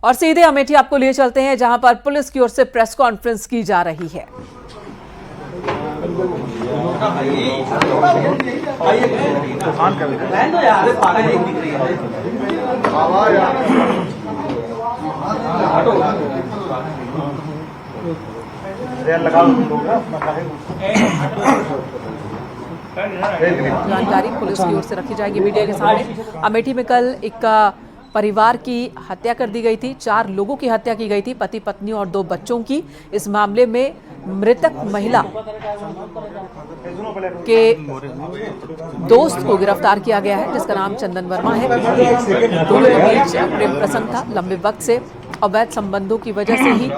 और सीधे अमेठी आपको लिए चलते हैं, जहां पर पुलिस की ओर से प्रेस कॉन्फ्रेंस की जा रही है। जानकारी पुलिस की ओर से रखी जाएगी मीडिया के सामने। अमेठी में कल एक परिवार की हत्या कर दी गई थी। 4 लोगों की हत्या की गई थी, पति पत्नी और 2 बच्चों की। इस मामले में मृतक महिला के दोस्त को गिरफ्तार किया गया है, जिसका नाम चंदन वर्मा है। दोनों के बीच प्रेम प्रसंग था लंबे वक्त से। अवैध संबंधों की वजह से ही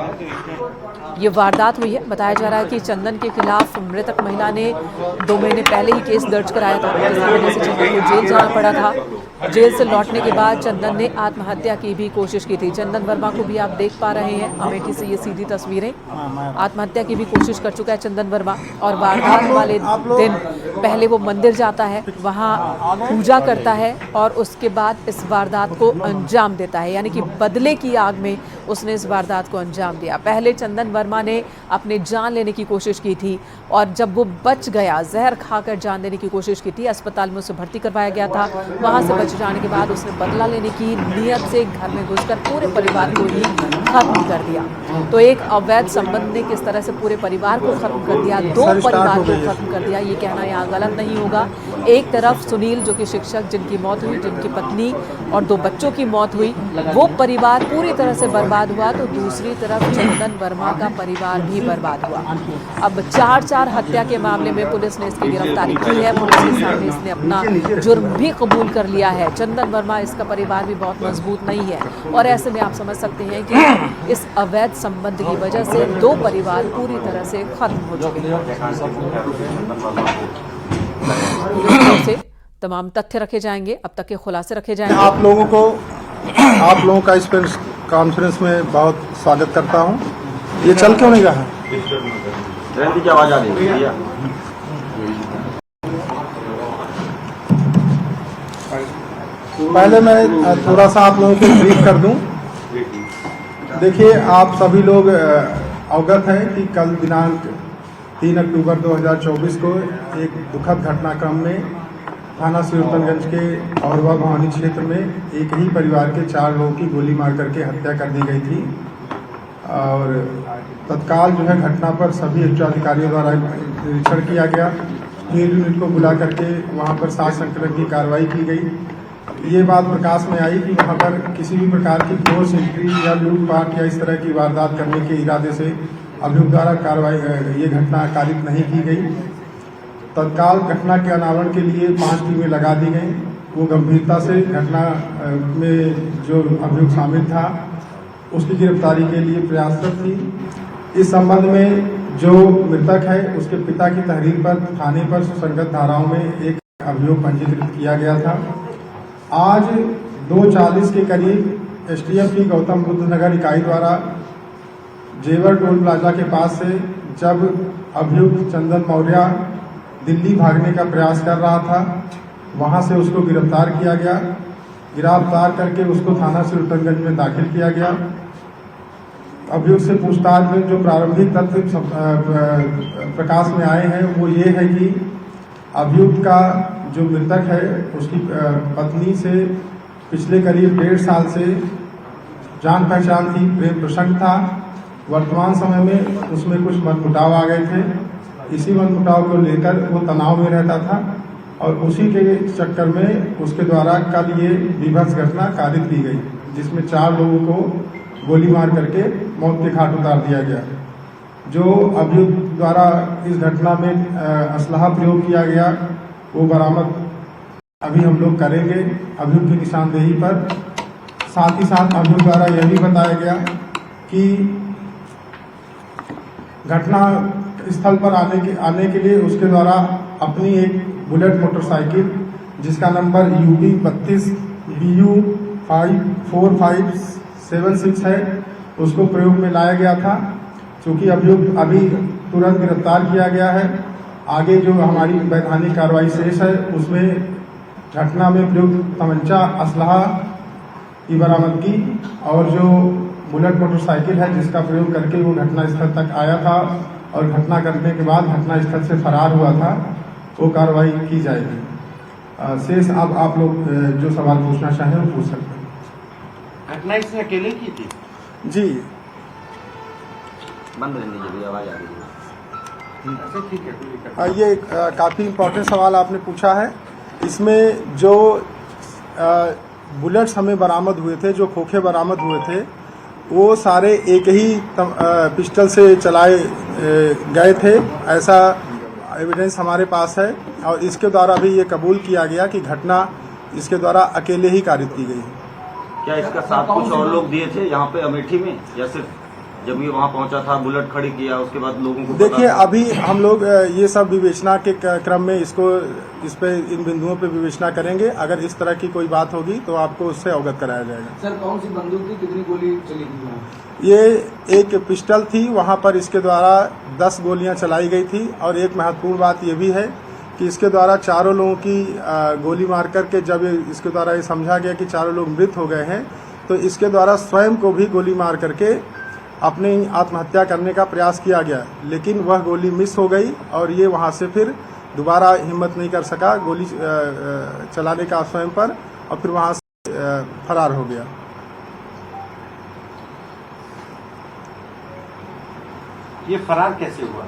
ये वारदात हुई है। बताया जा रहा है कि चंदन के खिलाफ मृतक महिला ने 2 महीने पहले ही केस दर्ज कराया था, जिसकी वजह से चंदन को जेल जाना पड़ा था। जेल से लौटने के बाद चंदन ने आत्महत्या की भी कोशिश की थी। चंदन वर्मा को भी आप देख पा रहे हैं अमेठी से ये सीधी तस्वीरें। आत्महत्या की भी कोशिश कर चुका है चंदन वर्मा। और वारदात वाले दिन पहले वो मंदिर जाता है, वहाँ पूजा करता है और उसके बाद इस वारदात को अंजाम देता है। यानी कि बदले की आग में उसने इस वारदात को अंजाम दिया। पहले चंदन वर्मा ने अपने जान लेने की कोशिश की थी और जब वो बच गया, जहर खाकर जान देने की कोशिश की थी। अस्पताल में उसे भर्ती करवाया गया था। वहाँ से बच जाने के बाद उसने बदला लेने की नीयत से घर में घुसकर पूरे परिवार को ही खत्म कर दिया। तो एक अवैध संबंध ने किस तरह से पूरे परिवार को खत्म कर दिया, 2 परिवार को खत्म कर दिया, ये कहना यहाँ गलत नहीं होगा। एक तरफ सुनील जो कि शिक्षक, जिनकी मौत हुई, जिनकी पत्नी और 2 बच्चों की मौत हुई, वो परिवार पूरी तरह से बर्बाद हुआ। तो दूसरी तरफ चंदन वर्मा का परिवार भी बर्बाद हुआ। अब 4 हत्या के मामले में पुलिस ने इसकी गिरफ्तारी की है। पुलिस के सामने इसने अपना जुर्म भी कबूल कर लिया है। चंदन वर्मा, इसका परिवार भी बहुत मजबूत नहीं है और ऐसे में आप समझ सकते हैं कि इस अवैध संबंध की वजह से 2 परिवार पूरी तरह से खत्म हो चुके हैं। से तमाम तथ्य रखे जाएंगे, अब तक के खुलासे रखे जाएंगे। आप लोगों का इस प्रेस कॉन्फ्रेंस में बहुत स्वागत करता हूं। ये चल क्यों नहीं रहा है? ट्रेन की आवाज आ रही है। पहले मैं थोड़ा सा आप लोगों को ब्रीफ कर दूं। देखिए, आप सभी लोग अवगत हैं कि कल दिनांक 3 अक्टूबर 2024 को एक दुखद घटनाक्रम में थाना सिरतनगंज के औरवा भवानी क्षेत्र में एक ही परिवार के 4 लोगों की गोली मार करके हत्या कर दी गई थी। और तत्काल जो है घटना पर सभी उच्चाधिकारियों द्वारा निरीक्षण किया गया। फील्ड यूनिट को बुला करके वहाँ पर 7 संकलन की कार्रवाई की गई। ये बात प्रकाश में आई कि वहाँ पर किसी भी प्रकार की फोर्स एंट्री या लूटपाट या इस तरह की वारदात करने के इरादे से अभियुक्त द्वारा कार्रवाई ये घटना कारित नहीं की गई। तत्काल घटना के अनावरण के लिए 5 टीमें लगा दी गई। वो गंभीरता से घटना में जो अभियुक्त शामिल था उसकी गिरफ्तारी के लिए प्रयासरत थी। इस संबंध में जो मृतक है उसके पिता की तहरीर पर थाने पर सुसंगत धाराओं में एक अभियोग पंजीकृत किया गया था। आज 2:40 के करीब एसटीएफ की गौतम बुद्ध नगर इकाई द्वारा जेवर टोल प्लाजा के पास से जब अभियुक्त चंदन मौर्य दिल्ली भागने का प्रयास कर रहा था, वहां से उसको गिरफ्तार किया गया। गिरफ्तार करके उसको थाना सिरतनगंज में दाखिल किया गया। अभियुक्त से पूछताछ में जो प्रारंभिक तथ्य प्रकाश में आए हैं वो ये है कि अभियुक्त का जो मृतक है उसकी पत्नी से पिछले करीब 1.5 साल से जान पहचान थी, प्रेम प्रसंग था। वर्तमान समय में उसमें कुछ मनमुटाव आ गए थे। इसी मनमुटाव को लेकर वो तनाव में रहता था और उसी के चक्कर में उसके द्वारा कल ये विभत्स घटना कारित की गई, जिसमें 4 लोगों को गोली मार करके मौत के घाट उतार दिया गया। जो अभियुक्त द्वारा इस घटना में असलहा प्रयोग किया गया वो बरामद अभी हम लोग करेंगे अभियुक्त की निशानदेही पर। साथ ही साथ अभियुक्त द्वारा यह भी बताया गया कि घटना स्थल पर आने के लिए उसके द्वारा अपनी एक बुलेट मोटरसाइकिल जिसका नंबर UB 32 BU 54576 है उसको प्रयोग में लाया गया था। चूँकि अभियुक्त अभी तुरंत गिरफ्तार किया गया है, आगे जो हमारी वैधानिक कार्रवाई शेष है उसमें घटना में प्रयुक्त तमंचा, असलहा की बरामदगी और जो बुलेट मोटरसाइकिल है जिसका प्रयोग करके वो घटनास्थल तक आया था और घटना करने के बाद घटनास्थल से फरार हुआ था, वो कार्रवाई की जाएगी। शेष अब आप लोग जो सवाल पूछना चाहें वो पूछ सकते हैं। घटना इसने अकेले की थी? जी बंद रहने दीजिए, आवाज आ रही है। ठीक है, कोई दिक्कत नहीं। ये काफ़ी इम्पोर्टेंट सवाल आपने पूछा है। इसमें जो बुलेट्स हमें बरामद हुए थे, जो खोखे बरामद हुए थे, वो सारे एक ही पिस्टल से चलाए गए थे, ऐसा एविडेंस हमारे पास है। और इसके द्वारा भी ये कबूल किया गया कि घटना इसके द्वारा अकेले ही कारित की गई है। क्या इसका साथ कुछ और लोग दिए थे यहाँ पे अमेठी में, या सिर्फ जब ये वहाँ पहुँचा था बुलेट खड़ी किया उसके बाद लोगों को देखिए, अभी हम लोग ये सब विवेचना के क्रम में इस पे इन बिंदुओं पे विवेचना करेंगे। अगर इस तरह की कोई बात होगी तो आपको उससे अवगत कराया जाएगा। सर, कौन सी बंदूक थी, कितनी गोली चली थी वहाँ? ये एक पिस्टल थी, वहाँ पर इसके द्वारा 10 गोलियां चलाई गई थी। और एक महत्वपूर्ण बात ये भी है कि इसके द्वारा चारों लोगों की गोली मार करके जब इसके द्वारा ये समझा गया कि चारों लोग मृत हो गए हैं, तो इसके द्वारा स्वयं को भी गोली मार करके अपनी आत्महत्या करने का प्रयास किया गया, लेकिन वह गोली मिस हो गई और ये वहाँ से फिर दोबारा हिम्मत नहीं कर सका गोली चलाने का स्वयं पर, और फिर वहाँ से फरार हो गया। ये फरार कैसे हुआ?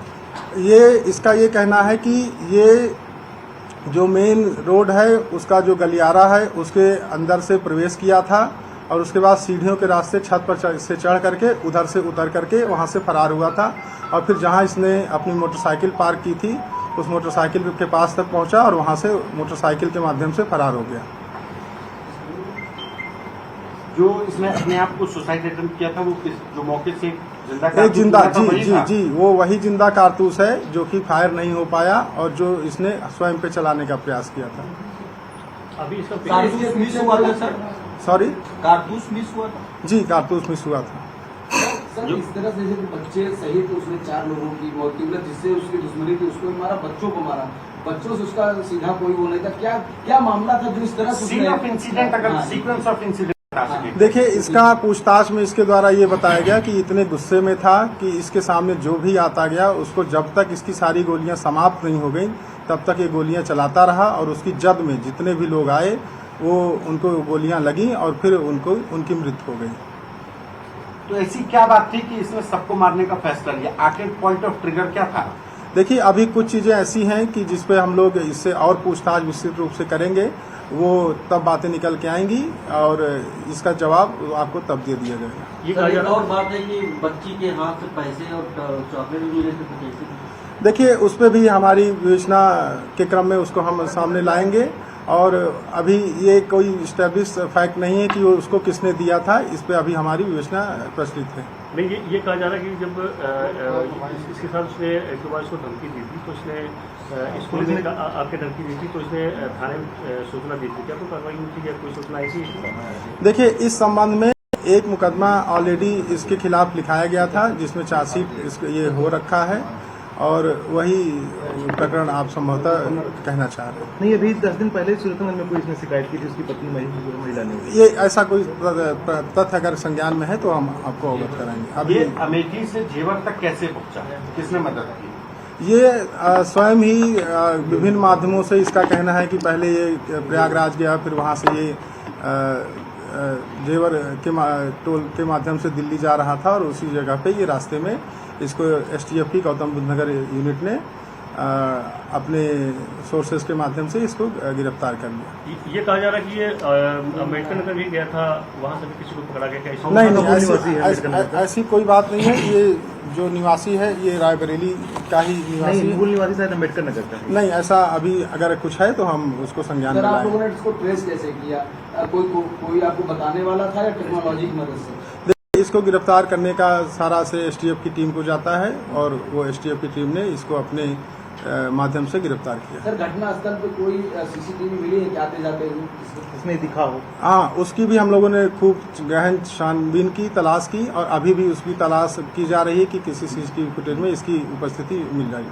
ये इसका ये कहना है कि ये जो मेन रोड है उसका जो गलियारा है उसके अंदर से प्रवेश किया था और उसके बाद सीढ़ियों के रास्ते छत पर से चढ़ करके उधर से उतर करके वहाँ से फरार हुआ था। और फिर जहाँ इसने अपनी मोटरसाइकिल पार्क की थी उस मोटरसाइकिल के पास तक पहुँचा और वहाँ से मोटरसाइकिल के माध्यम से फरार हो गया। जो इसने अपने आप को सुसाइड अटेम्प्ट किया था वो जो मौके से जिंदा एक जिंदा कारतूस था, जी, वो वही जिंदा कारतूस है जो कि फायर नहीं हो पाया और जो इसने स्वयं पे चलाने का प्रयास किया था। अभी इसका कारतूस मिस हुआ था सर? सॉरी, कारतूस मिस हुआ था? जी, कारतूस मिस हुआ था। सर, इस तरह से जैसे बच्चे सहित उसने 4 लोगों की मौत की, मतलब जिससे उसकी दुश्मनी थी उसको भी मारा, बच्चों को मारा, बच्चों से उसका सीधा कोई वो नहीं था। क्या मामला था जो इस तरह से सीन ऑफ इंसिडेंट, अगर सीक्वेंस ऑफ इंसिडेंट बता सके। देखिए, इसका पूछताछ में इसके द्वारा ये बताया गया कि इतने गुस्से में था कि इसके सामने जो भी आता गया उसको जब तक इसकी सारी गोलियां समाप्त नहीं हो गई तब तक ये गोलियां चलाता रहा और उसकी जद में जितने भी लोग आए वो उनको गोलियां लगी और फिर उनकी मृत्यु हो गई। तो ऐसी क्या बात थी कि इसने सबको मारने का फैसला लिया? आखिर पॉइंट ऑफ ट्रिगर क्या था? देखिए, अभी कुछ चीज़ें ऐसी हैं कि जिस पे हम लोग इससे और पूछताछ विस्तृत रूप से करेंगे, वो तब बातें निकल के आएंगी और इसका जवाब आपको तब दे दिया जाएगा। ये एक और बात है कि बच्ची के हाथ से पैसे और चॉकलेट भी मिले थे, तो कैसे? देखिए, उस पर भी हमारी विवेचना के क्रम में उसको हम सामने लाएंगे और अभी ये कोई स्टैब्लिश फैक्ट नहीं है कि वो उसको किसने दिया था, इस पे अभी हमारी विवेचना प्रचलित है। नहीं, ये कहा जा रहा है कि जब इसके साथ उसने एक बार इसको धमकी दी थी तो उसने स्कूल में आपके धमकी दी थी तो उसने थाने में सूचना दी थी, क्या कोई कार्रवाई हुई थी या कोई सूचना ऐसी? देखिए, इस संबंध में एक मुकदमा ऑलरेडी इसके खिलाफ लिखाया गया था जिसमें चार्जशीट ये हो रखा है और वही प्रकरण आप संभवतः कहना चाह रहे हैं। नहीं, अभी 10 दिन पहले सूरतगंज में कोई इसने शिकायत की थी, उसकी पत्नी महिला ने। ये ऐसा कोई तथ्य अगर संज्ञान में है तो हम आपको अवगत कराएंगे। अभी ये अमेठी से जेवर तक कैसे पहुंचा, किसने मदद की? ये स्वयं ही विभिन्न माध्यमों से इसका कहना है कि पहले ये प्रयागराज गया, फिर वहाँ से ये जेवर के टोल के माध्यम से दिल्ली जा रहा था और उसी जगह पे ये रास्ते में इसको STF की गौतम बुद्ध नगर यूनिट ने अपने सोर्सेज के माध्यम से इसको गिरफ्तार कर लिया। ये कहा जा रहा है कि ये अम्बेडकर नगर भी गया था, वहाँ से भी किसी को पकड़ा गया क्या? नहीं, ऐसी कोई बात नहीं है। ये जो निवासी है ये रायबरेली का ही निवासी है। मूल निवासी शायद अम्बेडकर नगर का है। नहीं, ऐसा अभी अगर कुछ है तो हम उसको संज्ञान में सर, आप लाएंगे। लोगों ने इसको ट्रेस कैसे किया? कोई आपको बताने वाला था या टेक्नोलॉजी की मदद से? इसको गिरफ्तार करने का सारा से STF की टीम को जाता है और वो STF की टीम ने इसको अपने माध्यम से गिरफ्तार किया। सर घटना स्थल पे कोई सीसीटीवी मिली है क्या आते जाते हुए? इसमें दिखा हो। हाँ, उसकी भी हम लोगों ने खूब गहन छानबीन की, तलाश की और अभी भी उसकी तलाश की जा रही है कि किसी सीसीटीवी फुटेज में इसकी उपस्थिति मिल जाए।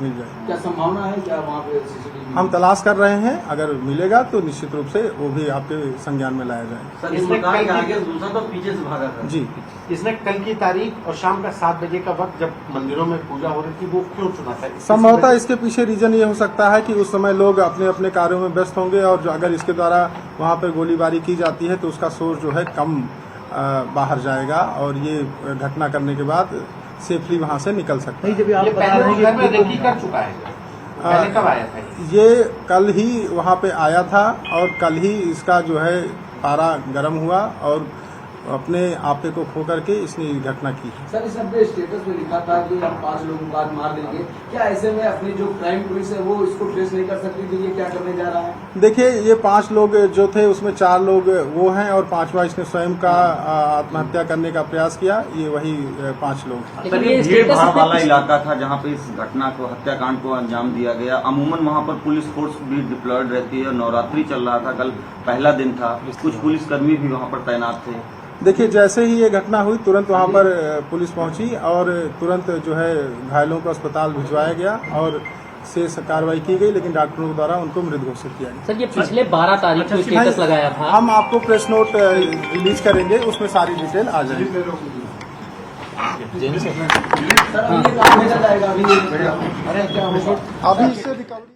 क्या संभावना है क्या वहाँ पे सीसीटीवी? हम तलाश कर रहे हैं, अगर मिलेगा तो निश्चित रूप से वो भी आपके संज्ञान में लाया जाए। सर इस मकान के आगे दूसरा तो पीछे से भागा था। जी, इसने कल की तारीख और शाम का 7 बजे का वक्त जब मंदिरों में पूजा हो रही थी वो क्यों चुना था? संभवतः इसके पीछे रीजन ये हो सकता है कि उस समय लोग अपने अपने कार्यों में व्यस्त होंगे और अगर इसके द्वारा वहाँ पर गोलीबारी की जाती है तो उसका सोर्स जो है कम बाहर जाएगा और ये घटना करने के बाद सेफली वहाँ से निकल सकता है। नहीं, जब आप ये बता पहले रहे वो घर में हैं रेकी कर चुका है, पहले कब आया था? ये कल ही वहाँ पे आया था और कल ही इसका जो है पारा गर्म हुआ और अपने आपे को खो करके इसने ये घटना की। सर इसने अपने स्टेटस में लिखा था कि हम 5 लोगों को आज मार देंगे, क्या ऐसे में अपनी जो क्राइम पुलिस है वो इसको ट्रेस नहीं कर सकती थी? ये क्या करने जा रहा है? देखिए, ये 5 लोग जो थे उसमें 4 लोग वो हैं और 5वां इसने स्वयं का आत्महत्या करने का प्रयास किया। ये वही 5 लोग। सर ये भीड़ भाड़ वाला इलाका था जहाँ पे इस घटना को हत्याकांड को अंजाम दिया गया। अमूमन वहाँ पर पुलिस फोर्स भी डिप्लॉयड रहती है। नवरात्रि चल रहा था, कल पहला दिन था, कुछ पुलिसकर्मी भी वहाँ पर तैनात थे। देखिए, जैसे ही ये घटना हुई तुरंत वहाँ पर पुलिस पहुंची और तुरंत जो है घायलों को अस्पताल भिजवाया गया और शेष कार्रवाई की गई, लेकिन डॉक्टरों द्वारा उनको मृत घोषित किया गया। सर ये पिछले 12 तारीख को स्टेटस लगाया था। हम आपको प्रेस नोट रिलीज करेंगे, उसमें सारी डिटेल आ जाएगी। सर अभी ये काम निकल जाएगा अभी क्या होगा? अभी इससे रिकवरी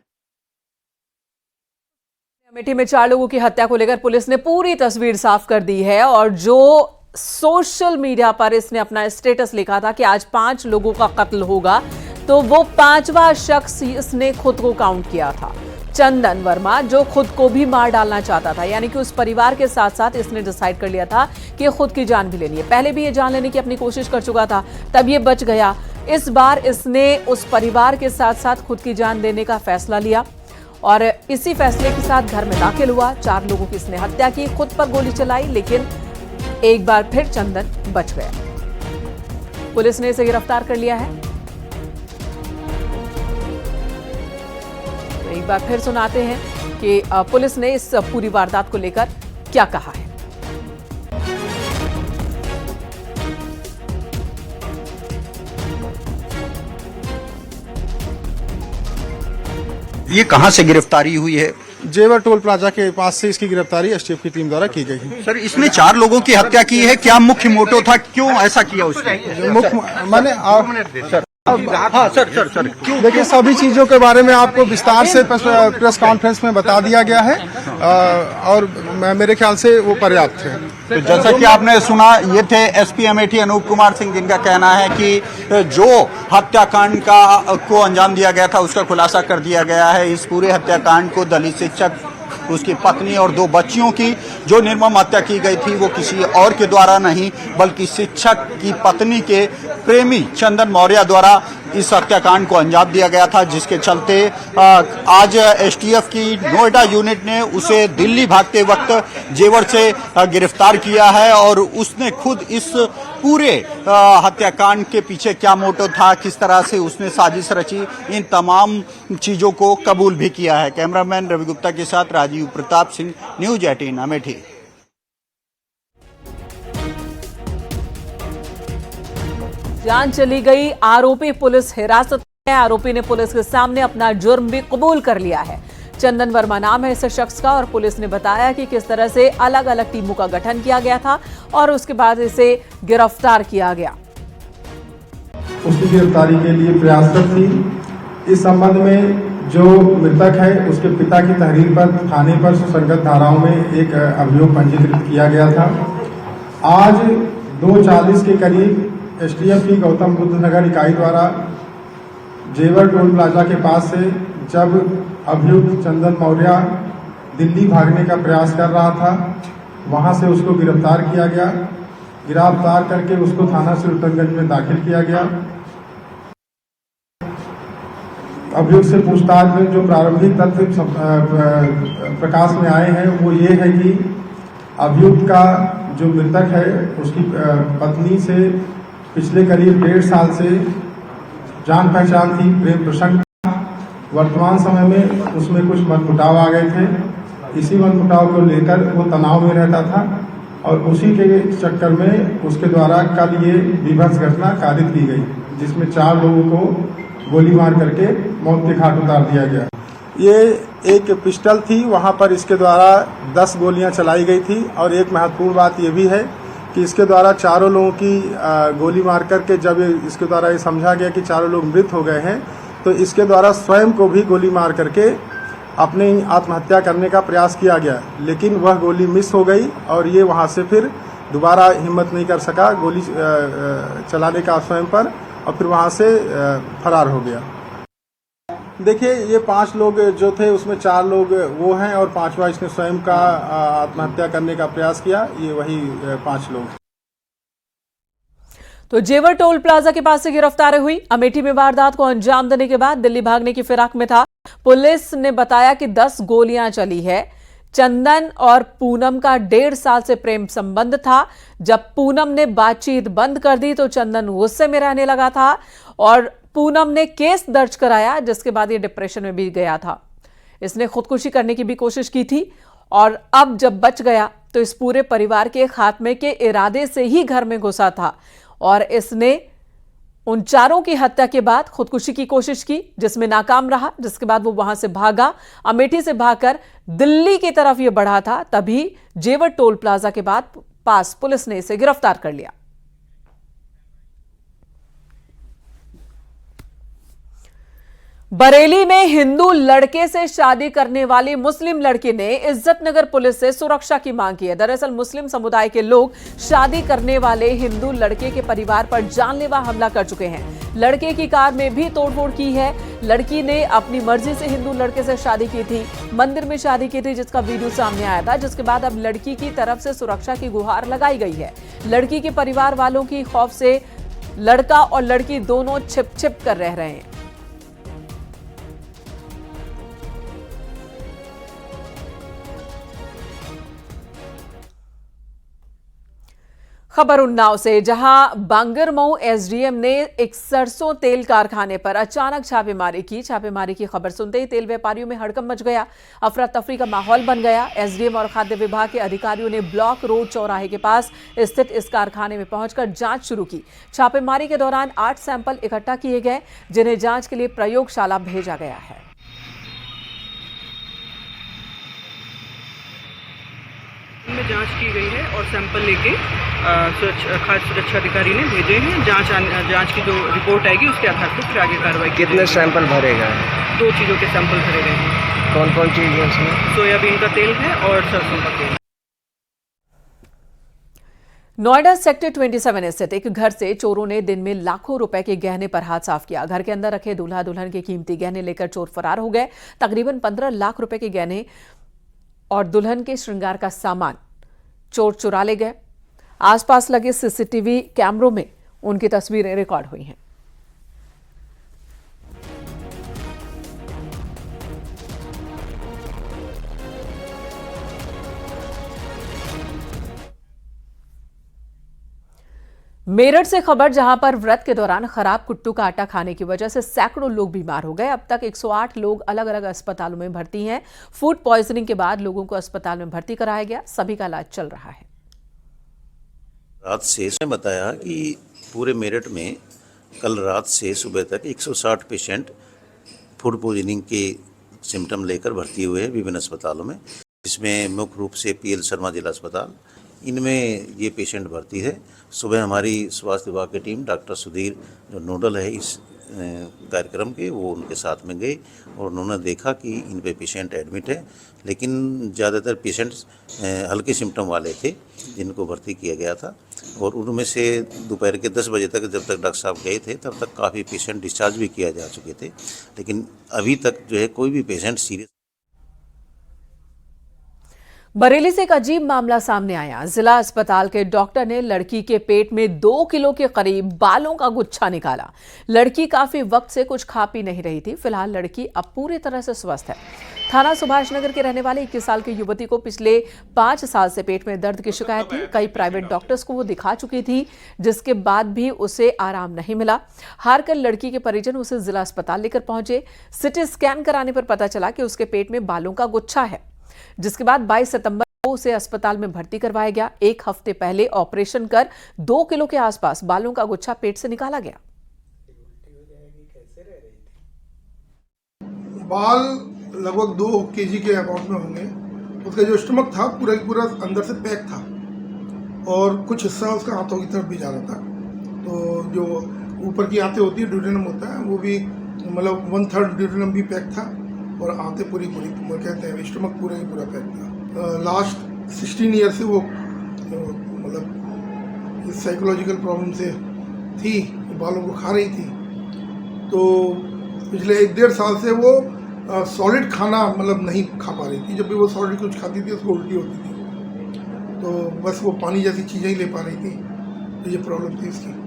अमेठी में 4 लोगों की हत्या को लेकर पुलिस ने पूरी तस्वीर साफ कर दी है और जो सोशल मीडिया पर इसने अपना स्टेटस लिखा था कि आज 5 लोगों का कत्ल होगा, तो वो 5वां शख्स इसने खुद को काउंट किया था, चंदन वर्मा, जो खुद को भी मार डालना चाहता था। यानी कि उस परिवार के साथ साथ इसने डिसाइड कर लिया था कि खुद की जान भी लेनी है। पहले भी ये जान लेने की अपनी कोशिश कर चुका था, तब ये बच गया। इस बार इसने उस परिवार के साथ साथ खुद की जान देने का फैसला लिया और इसी फैसले के साथ घर में दाखिल हुआ। 4 लोगों की इसने हत्या की, खुद पर गोली चलाई, लेकिन एक बार फिर चंदन बच गया। पुलिस ने इसे गिरफ्तार कर लिया है। तो एक बार फिर सुनाते हैं कि पुलिस ने इस पूरी वारदात को लेकर क्या कहा है। ये कहां से गिरफ्तारी हुई है? जेवर टोल प्लाजा के पास से इसकी गिरफ्तारी एसटीएफ की टीम द्वारा की गई। सर इसने 4 लोगों की हत्या की है, क्या मुख्य मोटो था, क्यों ऐसा किया उसने? मुख्य मैंने हाँ सर क्यों? देखिए, सभी चीजों के बारे में आपको विस्तार से प्रेस कॉन्फ्रेंस में बता दिया गया है और मेरे ख्याल से वो पर्याप्त है। तो जैसा कि आपने सुना, ये थे एसपी अमेठी अनूप कुमार सिंह, जिनका कहना है कि जो हत्याकांड को अंजाम दिया गया था उसका खुलासा कर दिया गया है। इस पूरे हत्याकांड को दलित शिक्षक, उसकी पत्नी और 2 बच्चियों की जो निर्मम हत्या की गई थी वो किसी और के द्वारा नहीं बल्कि शिक्षक की पत्नी के प्रेमी चंदन मौर्य द्वारा इस हत्याकांड को अंजाम दिया गया था, जिसके चलते आज एसटीएफ की नोएडा यूनिट ने उसे दिल्ली भागते वक्त जेवर से गिरफ्तार किया है और उसने खुद इस पूरे हत्याकांड के पीछे क्या मोटो था, किस तरह से उसने साजिश रची, इन तमाम चीजों को कबूल भी किया है। कैमरामैन रवि गुप्ता के साथ राजीव प्रताप सिंह, न्यूज 18 अमेठी। जान चली गई, आरोपी पुलिस हिरासत में। आरोपी ने पुलिस के सामने अपना जुर्म भी कबूल कर लिया है। चंदन वर्मा नाम है इस शख्स का और पुलिस ने बताया कि किस तरह से अलग अलग टीमों का गठन किया गया था और उसके बाद इसे गिरफ्तार किया गया। उसकी गिरफ्तारी के लिए प्रयासरत थी। इस संबंध में जो मृतक है उसके पिता की तहरीर पर थाने पर सुसंगत धाराओं में एक अभियोग पंजीकृत किया गया था। आज 2:40 के करीब एसटीएफ की गौतम बुद्ध नगर इकाई द्वारा जेवर टोल प्लाजा के पास से जब अभियुक्त चंदन मौर्य दिल्ली भागने का प्रयास कर रहा था, वहां से उसको गिरफ्तार किया गया। गिरफ्तार करके उसको थाना सुल्तानगंज में दाखिल किया गया। अभियुक्त से पूछताछ में जो प्रारंभिक तथ्य प्रकाश में आए हैं वो ये है कि अभियुक्त का जो मृतक है उसकी पत्नी से पिछले करीब 1.5 साल से जान पहचान थी, प्रेम प्रसंग। वर्तमान समय में उसमें कुछ मनमुटाव आ गए थे। इसी मनमुटाव को लेकर वो तनाव में रहता था और उसी के चक्कर में उसके द्वारा कल ये विभत्स घटना कारित की गई, जिसमें 4 लोगों को गोली मार करके मौत के घाट उतार दिया गया। ये एक पिस्टल थी, वहाँ पर इसके द्वारा 10 गोलियां चलाई गई थी और एक महत्वपूर्ण बात ये भी है कि इसके द्वारा 4 लोगों की गोली मार करके जब इसके द्वारा ये समझा गया कि 4 लोग मृत हो गए हैं, तो इसके द्वारा स्वयं को भी गोली मार करके अपनी आत्महत्या करने का प्रयास किया गया, लेकिन वह गोली मिस हो गई और ये वहाँ से फिर दोबारा हिम्मत नहीं कर सका गोली चलाने का स्वयं पर, और फिर वहाँ से फरार हो गया। देखिए, ये 5 लोग जो थे उसमें 4 लोग वो हैं और 5वां इसने स्वयं का आत्महत्या करने का प्रयास किया। ये वही 5 लोग। तो जेवर टोल प्लाजा के पास से गिरफ्तारी हुई। अमेठी में वारदात को अंजाम देने के बाद दिल्ली भागने की फिराक में था। पुलिस ने बताया कि 10 गोलियां चली है। चंदन और पूनम का 1.5 साल से प्रेम संबंध था। जब पूनम ने बातचीत बंद कर दी तो चंदन गुस्से में रहने लगा था और पूनम ने केस दर्ज कराया, जिसके बाद ये डिप्रेशन में भी गया था। इसने खुदकुशी करने की भी कोशिश की थी और अब जब बच गया तो इस पूरे परिवार के खात्मे के इरादे से ही घर में घुसा था और इसने उन 4 की हत्या के बाद खुदकुशी की कोशिश की, जिसमें नाकाम रहा। जिसके बाद वो वहां से भागा। अमेठी से भागकर दिल्ली की तरफ ये बढ़ा था। तभी जेवर टोल प्लाजा के पास पुलिस ने इसे गिरफ्तार कर लिया। बरेली में हिंदू लड़के से शादी करने वाली मुस्लिम लड़की ने इज्जतनगर पुलिस से सुरक्षा की मांग की है। दरअसल मुस्लिम समुदाय के लोग शादी करने वाले हिंदू लड़के के परिवार पर जानलेवा हमला कर चुके हैं। लड़के की कार में भी तोड़फोड़ की है। लड़की ने अपनी मर्जी से हिंदू लड़के से शादी की थी, मंदिर में शादी की थी, जिसका वीडियो सामने आया था। जिसके बाद अब लड़की की तरफ से सुरक्षा की गुहार लगाई गई है। लड़की के परिवार वालों की खौफ से लड़का और लड़की दोनों छिप कर रह रहे हैं। खबर उन्नाव से, जहां बांगरमऊ एसडीएम ने एक सरसों तेल कारखाने पर अचानक छापेमारी की। छापेमारी की खबर सुनते ही तेल व्यापारियों में हड़कंप मच गया। अफरा तफरी का माहौल बन गया। एसडीएम और खाद्य विभाग के अधिकारियों ने ब्लॉक रोड चौराहे के पास स्थित इस कारखाने में पहुंचकर जांच शुरू की। छापेमारी के दौरान 8 सैंपल इकट्ठा किए गए, जिन्हें जांच के लिए प्रयोगशाला भेजा गया है। में जांच की गई है और सैंपल लेके खाद्य सुरक्षा अधिकारी ने भेजे हैं। जांच की जो रिपोर्ट आएगी उसके आधार पर फिर आगे कार्रवाई। कितने सैंपल भरे गए? 2 चीज़ों के सैंपल भरे गए हैं। कौन कौन चीज़ है इसमें? सोयाबीन का तेल है और सरसों का तेल। नोएडा सेक्टर 27 स्थित एक घर से चोरों ने दिन में लाखों रुपए के गहने पर हाथ साफ किया। घर के अंदर रखे दूल्हा दुल्हन के कीमती गहने लेकर चोर फरार हो गए। तकरीबन 15 लाख रुपए के गहने और दुल्हन के श्रृंगार का सामान चोर चुरा ले गए। आसपास लगे सीसीटीवी कैमरों में उनकी तस्वीरें रिकॉर्ड हुई हैं। मेरठ से खबर, जहां पर व्रत के दौरान खराब कुट्टू का आटा खाने की वजह से सैकड़ों लोग बीमार हो गए। अब तक 108 लोग अलग अलग अस्पतालों में भर्ती हैं। फूड पॉइजनिंग के बाद लोगों को अस्पताल में भर्ती कराया गया। सभी का इलाज चल रहा है। रात से इसने बताया कि पूरे मेरठ में कल रात से सुबह तक 160 पेशेंट फूड पॉइजनिंग के सिम्टम लेकर भर्ती हुए हैं विभिन्न अस्पतालों में। इसमें मुख्य रूप से पीएल शर्मा जिला अस्पताल, इनमें ये पेशेंट भर्ती है। सुबह हमारी स्वास्थ्य विभाग की टीम, डॉक्टर सुधीर जो नोडल है इस कार्यक्रम के, वो उनके साथ में गए और उन्होंने देखा कि इन पे पेशेंट एडमिट है, लेकिन ज़्यादातर पेशेंट्स हल्के सिम्टम वाले थे जिनको भर्ती किया गया था। और उनमें से दोपहर के 10 बजे तक जब तक डॉक्टर साहब गए थे तब तक काफ़ी पेशेंट डिस्चार्ज भी किया जा चुके थे, लेकिन अभी तक जो है कोई भी पेशेंट सीरियस। बरेली से एक अजीब मामला सामने आया। जिला अस्पताल के डॉक्टर ने लड़की के पेट में 2 किलो के करीब बालों का गुच्छा निकाला। लड़की काफी वक्त से कुछ खा पी नहीं रही थी। फिलहाल लड़की अब पूरी तरह से स्वस्थ है। थाना सुभाष नगर के रहने वाले 21 साल की युवती को पिछले 5 साल से पेट में दर्द की शिकायत थी। कई प्राइवेट डॉक्टर्स को वो दिखा चुकी थी, जिसके बाद भी उसे आराम नहीं मिला। हार कर लड़की के परिजन उसे जिला अस्पताल लेकर पहुंचे। सिटी स्कैन कराने पर पता चला कि उसके पेट में बालों का गुच्छा है, जिसके बाद 22 सितंबर को उसे अस्पताल में भर्ती करवाया गया। 1 हफ्ते पहले ऑपरेशन कर 2 किलो के आसपास बालों का गुच्छा पेट से निकाला गया। बाल लगभग 2 केजी के अबाउट में होंगे। उसका जो स्टमक था पूरा की पूरा अंदर से पैक था और कुछ हिस्सा उसका हाथों की तरफ भी जा रहा था। तो जो ऊपर की आंतें होती है, ड्यूडेनम होता है, वो भी मतलब 1/3 ड्यूडेनम भी पैक था और आंतें पूरी कहते हैं स्टमक पूरा ही पूरा पैक था। लास्ट 16 ईयर से वो मतलब इस साइकोलॉजिकल प्रॉब्लम से थी, बालों को खा रही थी। तो पिछले 1-1.5 साल से वो सॉलिड खाना मतलब नहीं खा पा रही थी। जब भी वो सॉलिड कुछ खाती थी उसको उल्टी होती थी। तो बस वो पानी जैसी चीज़ें ही ले पा रही थी। तो ये प्रॉब्लम थी इसकी।